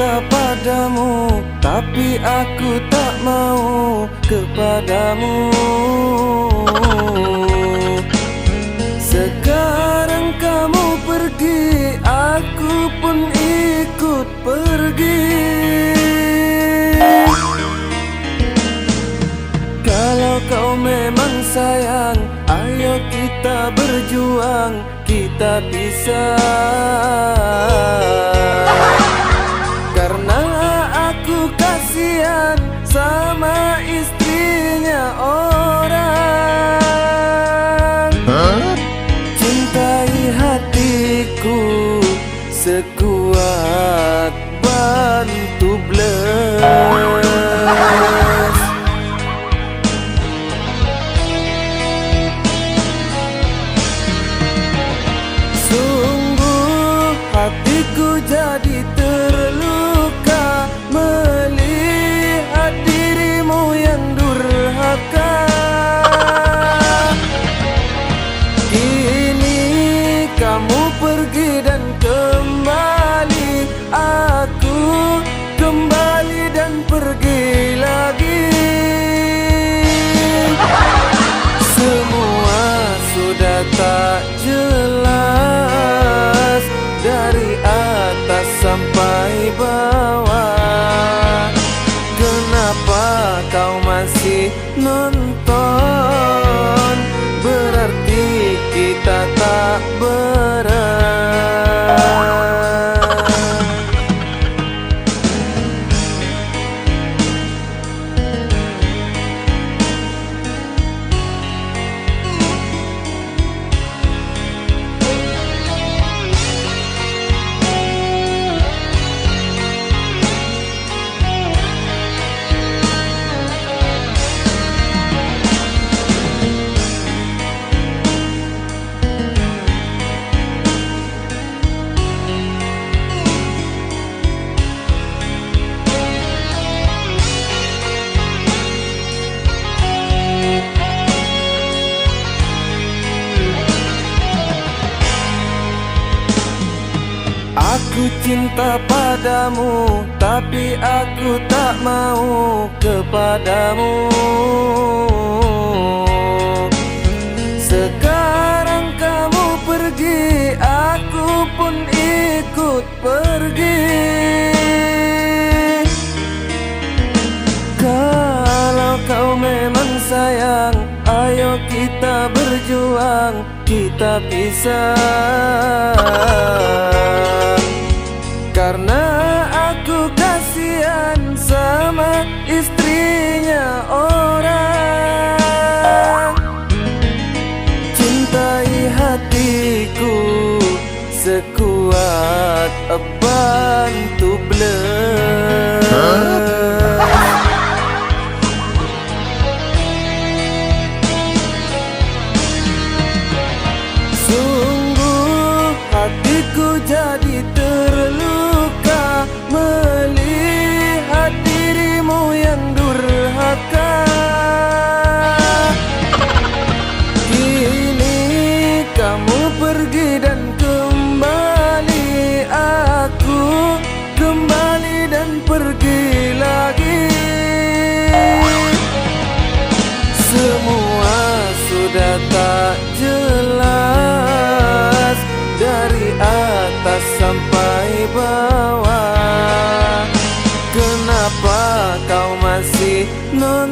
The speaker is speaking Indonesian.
cinta padamu, tapi aku tak mau kepadamu. Sekarang kamu pergi, aku pun ikut pergi. Kalau kau memang sayang, ayo kita berjuang, kita pisah. Karena aku kasihan sama istrinya orang. Cintai hatiku sekuat batu bles. Sungguh hatiku jadi terluka melihat dirimu yang durhaka. Kini kamu pergi dan kembali, aku kembali dan pergi lagi. Semua sudah tak jelas dari atas sampai bawah. Kenapa kau masih nonton? Berarti kita tak berat. Aku cinta padamu, tapi aku tak mau kepadamu. Sekarang kamu pergi, aku pun ikut pergi. Kalau kau memang sayang, ayo kita berjuang, kita pisah. Karena aku kasihan sama istrinya orang. Cintai hatiku sekuat batu bles. Sungguh hatiku jadi terluka melihat dirimu yang durhaka. Kini kamu pergi dan kembali, aku kembali dan pergi lagi. Semua sudah tak jelas dari atas sampai bawah. Kenapa kau masih nonton?